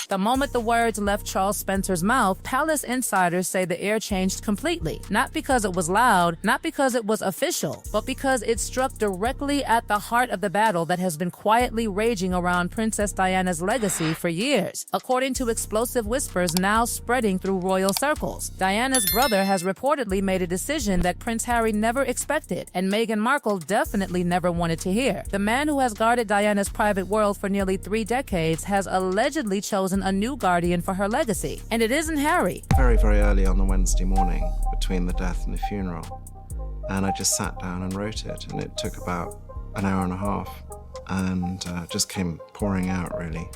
The moment the words left Charles Spencer's mouth, palace insiders say the air changed completely. Not because it was loud, not because it was official, but because it struck directly at the heart of the battle that has been quietly raging around Princess Diana's legacy for years. According to explosive whispers now spreading through royal circles, Diana's brother has reportedly made a decision that Prince Harry never expected, and Meghan Markle definitely never wanted to hear. The man who has guarded Diana's private world for nearly 3 decades has allegedly chosen a new guardian for her legacy, and it isn't Harry. Very, very early on the Wednesday morning, between the death and the funeral, and I just sat down and wrote it, and it took about an hour and a half, and just came pouring out, really.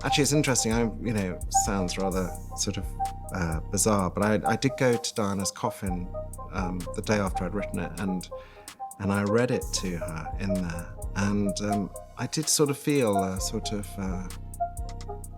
Actually, it's interesting. Sounds rather sort of bizarre, but I did go to Diana's coffin the day after I'd written it, and I read it to her in there, and I did sort of feel a sort of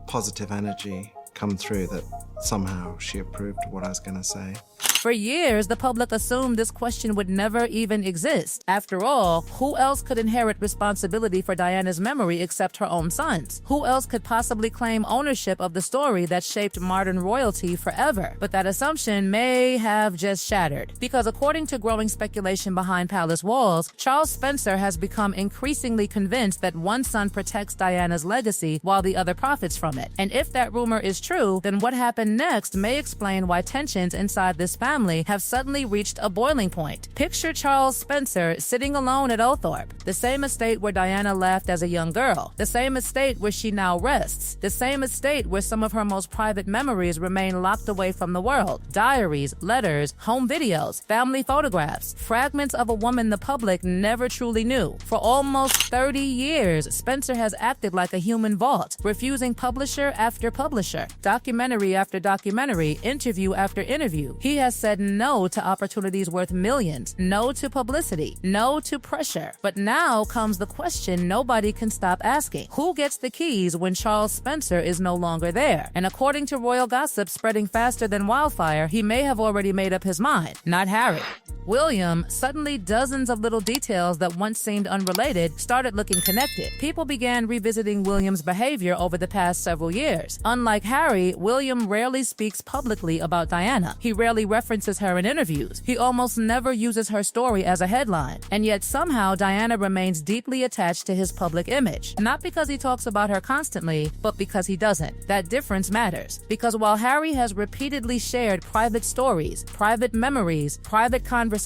positive energy come through that somehow she approved of what I was going to say. For years, the public assumed this question would never even exist. After all, who else could inherit responsibility for Diana's memory except her own sons? Who else could possibly claim ownership of the story that shaped modern royalty forever? But that assumption may have just shattered, because according to growing speculation behind palace walls, Charles Spencer has become increasingly convinced that one son protects Diana's legacy while the other profits from it. And if that rumor is true, then what happened next may explain why tensions inside this family have suddenly reached a boiling point. Picture Charles Spencer sitting alone at Althorp, the same estate where Diana laughed as a young girl, the same estate where she now rests, the same estate where some of her most private memories remain locked away from the world. Diaries, letters, home videos, family photographs, fragments of a woman the public never truly knew. For almost 30 years, Spencer has acted like a human vault, refusing publisher after publisher, documentary after documentary, interview after interview. He has said no to opportunities worth millions, no to publicity, no to pressure. But now comes the question nobody can stop asking. Who gets the keys when Charles Spencer is no longer there? And according to royal gossip spreading faster than wildfire, he may have already made up his mind. Not Harry. William, suddenly dozens of little details that once seemed unrelated started looking connected. People began revisiting William's behavior over the past several years. Unlike Harry, William rarely speaks publicly about Diana. He rarely references her in interviews. He almost never uses her story as a headline. And yet somehow Diana remains deeply attached to his public image. Not because he talks about her constantly, but because he doesn't. That difference matters. Because while Harry has repeatedly shared private stories, private memories, private conversations,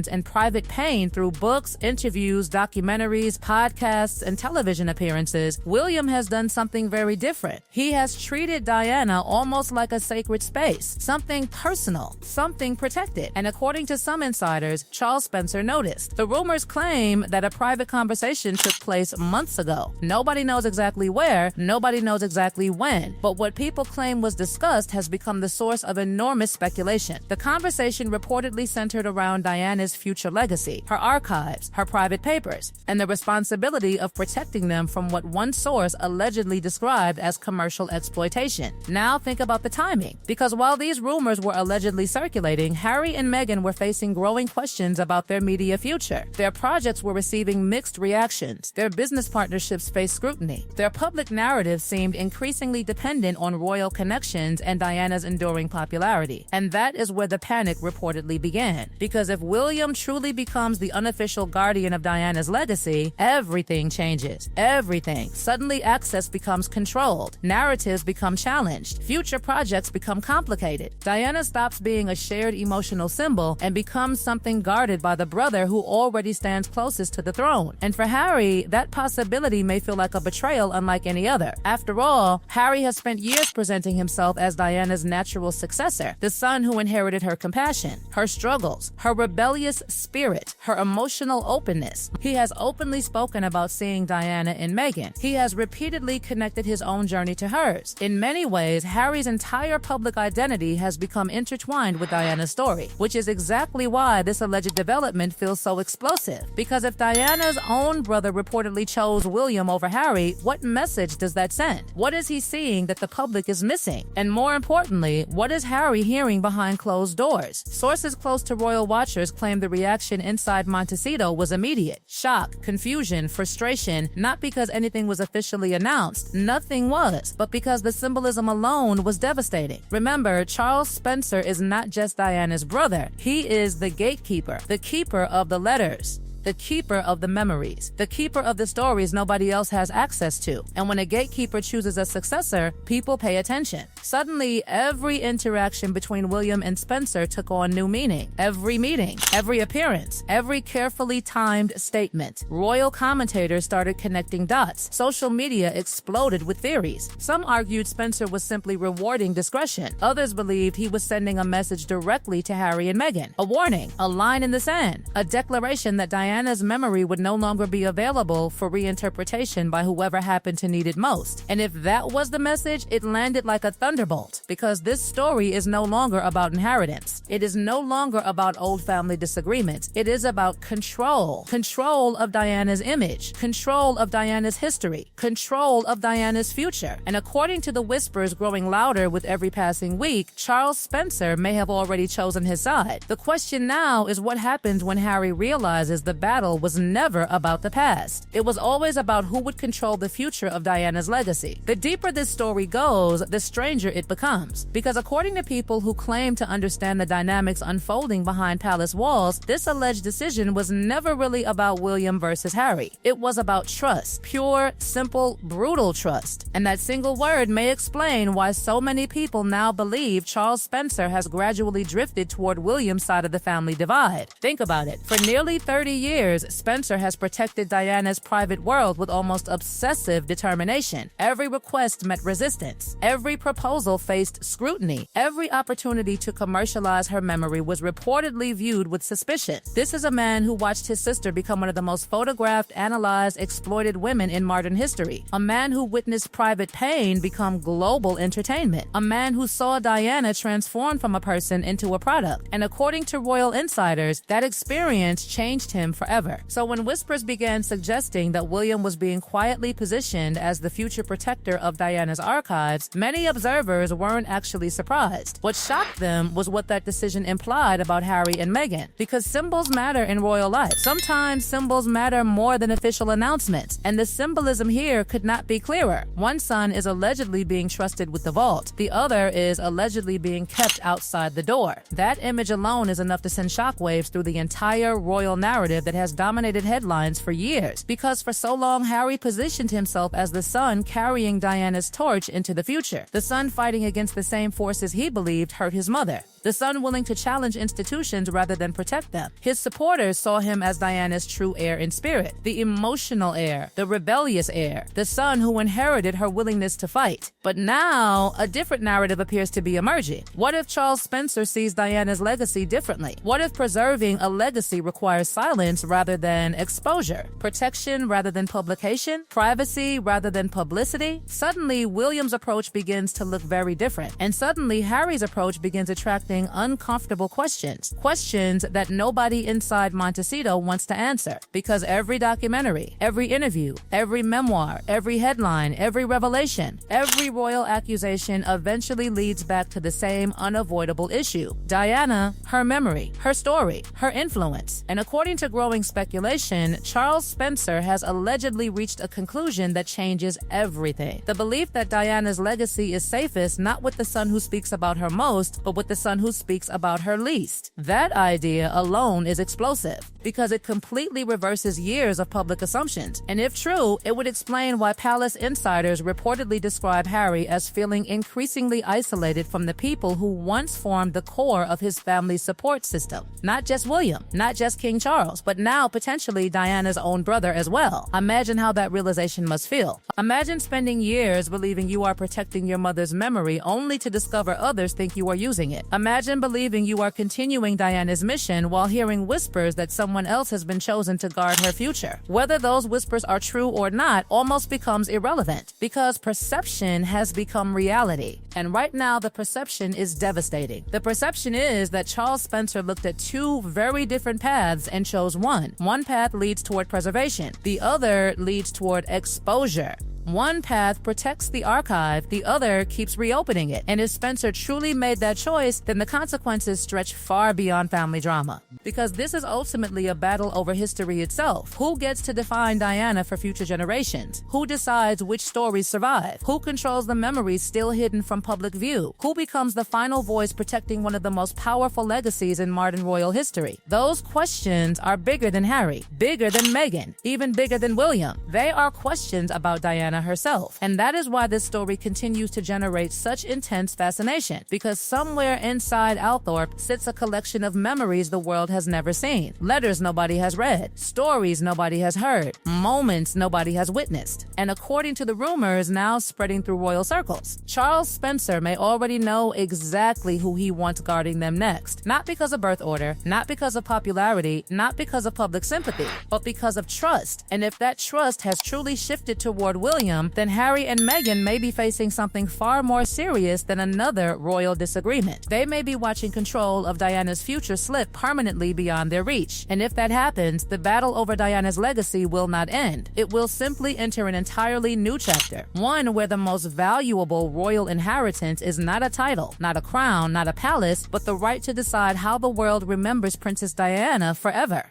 and private pain through books, interviews, documentaries, podcasts, and television appearances, William has done something very different. He has treated Diana almost like a sacred space, something personal, something protected. And according to some insiders, Charles Spencer noticed. The rumors claim that a private conversation took place months ago. Nobody knows exactly where, nobody knows exactly when, but what people claim was discussed has become the source of enormous speculation. The conversation reportedly centered around Diana's future legacy, her archives, her private papers, and the responsibility of protecting them from what one source allegedly described as commercial exploitation. Now think about the timing, because while these rumors were allegedly circulating, Harry and Meghan were facing growing questions about their media future. Their projects were receiving mixed reactions. Their business partnerships faced scrutiny. Their public narrative seemed increasingly dependent on royal connections and Diana's enduring popularity. And that is where the panic reportedly began, because if William truly becomes the unofficial guardian of Diana's legacy, everything changes. Everything. Suddenly access becomes controlled. Narratives become challenged. Future projects become complicated. Diana stops being a shared emotional symbol and becomes something guarded by the brother who already stands closest to the throne. And for Harry, that possibility may feel like a betrayal unlike any other. After all, Harry has spent years presenting himself as Diana's natural successor, the son who inherited her compassion, her struggles, her rebellious spirit, her emotional openness. He has openly spoken about seeing Diana in Meghan. He has repeatedly connected his own journey to hers. In many ways, Harry's entire public identity has become intertwined with Diana's story, which is exactly why this alleged development feels so explosive. Because if Diana's own brother reportedly chose William over Harry, what message does that send? What is he seeing that the public is missing? And more importantly, what is Harry hearing behind closed doors? Sources close to royal watchers claimed the reaction inside Montecito was immediate. Shock, confusion, frustration, not because anything was officially announced. Nothing was, but because the symbolism alone was devastating. Remember, Charles Spencer is not just Diana's brother. He is the gatekeeper, the keeper of the letters, the keeper of the memories, the keeper of the stories nobody else has access to. And when a gatekeeper chooses a successor, people pay attention. Suddenly, every interaction between William and Spencer took on new meaning. Every meeting, every appearance, every carefully timed statement. Royal commentators started connecting dots. Social media exploded with theories. Some argued Spencer was simply rewarding discretion. Others believed he was sending a message directly to Harry and Meghan. A warning, a line in the sand, a declaration that Diana's memory would no longer be available for reinterpretation by whoever happened to need it most. And if that was the message, it landed like a thunderbolt, because this story is no longer about inheritance. It is no longer about old family disagreements. It is about control. Control of Diana's image, control of Diana's history, control of Diana's future. And according to the whispers growing louder with every passing week, Charles Spencer may have already chosen his side. The question now is what happens when Harry realizes the battle was never about the past. It was always about who would control the future of Diana's legacy. The deeper this story goes, the stranger it becomes. Because according to people who claim to understand the dynamics unfolding behind palace walls, this alleged decision was never really about William versus Harry. It was about trust. Pure, simple, brutal trust. And that single word may explain why so many people now believe Charles Spencer has gradually drifted toward William's side of the family divide. Think about it. For nearly 30 years, Spencer has protected Diana's private world with almost obsessive determination. Every request met resistance. Every proposal faced scrutiny. Every opportunity to commercialize her memory was reportedly viewed with suspicion. This is a man who watched his sister become one of the most photographed, analyzed, exploited women in modern history. A man who witnessed private pain become global entertainment. A man who saw Diana transform from a person into a product. And according to royal insiders, that experience changed him forever. So when whispers began suggesting that William was being quietly positioned as the future protector of Diana's archives, many observers weren't actually surprised. What shocked them was what that decision implied about Harry and Meghan. Because symbols matter in royal life. Sometimes symbols matter more than official announcements, and the symbolism here could not be clearer. One son is allegedly being trusted with the vault. The other is allegedly being kept outside the door. That image alone is enough to send shockwaves through the entire royal narrative that has dominated headlines for years, because for so long Harry positioned himself as the son carrying Diana's torch into the future, the son fighting against the same forces he believed hurt his mother, the son willing to challenge institutions rather than protect them. His supporters saw him as Diana's true heir in spirit, the emotional heir, the rebellious heir, the son who inherited her willingness to fight. But now, a different narrative appears to be emerging. What if Charles Spencer sees Diana's legacy differently? What if preserving a legacy requires silence rather than exposure, protection rather than publication, privacy rather than publicity? Suddenly, William's approach begins to look very different, and suddenly Harry's approach begins attracting uncomfortable questions that nobody inside Montecito wants to answer, because every documentary, every interview, every memoir, every headline, every revelation, every royal accusation eventually leads back to the same unavoidable issue: Diana, her memory, her story, her influence. And according to growing speculation, Charles Spencer has allegedly reached a conclusion that changes everything. The belief that Diana's legacy is safest not with the son who speaks about her most, but with the son who speaks about her least. That idea alone is explosive, because it completely reverses years of public assumptions. And if true, it would explain why palace insiders reportedly describe Harry as feeling increasingly isolated from the people who once formed the core of his family's support system. Not just William, not just King Charles, but now potentially Diana's own brother as well. Imagine how that realization must feel. Imagine spending years believing you are protecting your mother's memory only to discover others think you are using it. Imagine believing you are continuing Diana's mission while hearing whispers that someone else has been chosen to guard her future. Whether those whispers are true or not almost becomes irrelevant, because perception has become reality. And right now, the perception is devastating. The perception is that Charles Spencer looked at two very different paths and chose one. One path leads toward preservation. The other leads toward exposure. One path protects the archive, the other keeps reopening it. And if Spencer truly made that choice, then the consequences stretch far beyond family drama. Because this is ultimately a battle over history itself. Who gets to define Diana for future generations? Who decides which stories survive? Who controls the memories still hidden from public view? Who becomes the final voice protecting one of the most powerful legacies in modern royal history? Those questions are bigger than Harry, bigger than Meghan, even bigger than William. They are questions about Diana herself. And that is why this story continues to generate such intense fascination, because somewhere inside Althorp sits a collection of memories the world has never seen, letters nobody has read, stories nobody has heard, moments nobody has witnessed. And according to the rumors now spreading through royal circles, Charles Spencer may already know exactly who he wants guarding them next. Not because of birth order, not because of popularity, not because of public sympathy, but because of trust. And if that trust has truly shifted toward William, then Harry and Meghan may be facing something far more serious than another royal disagreement. They may be watching control of Diana's future slip permanently beyond their reach. And if that happens, the battle over Diana's legacy will not end. It will simply enter an entirely new chapter, one where the most valuable royal inheritance is not a title, not a crown, not a palace, but the right to decide how the world remembers Princess Diana forever.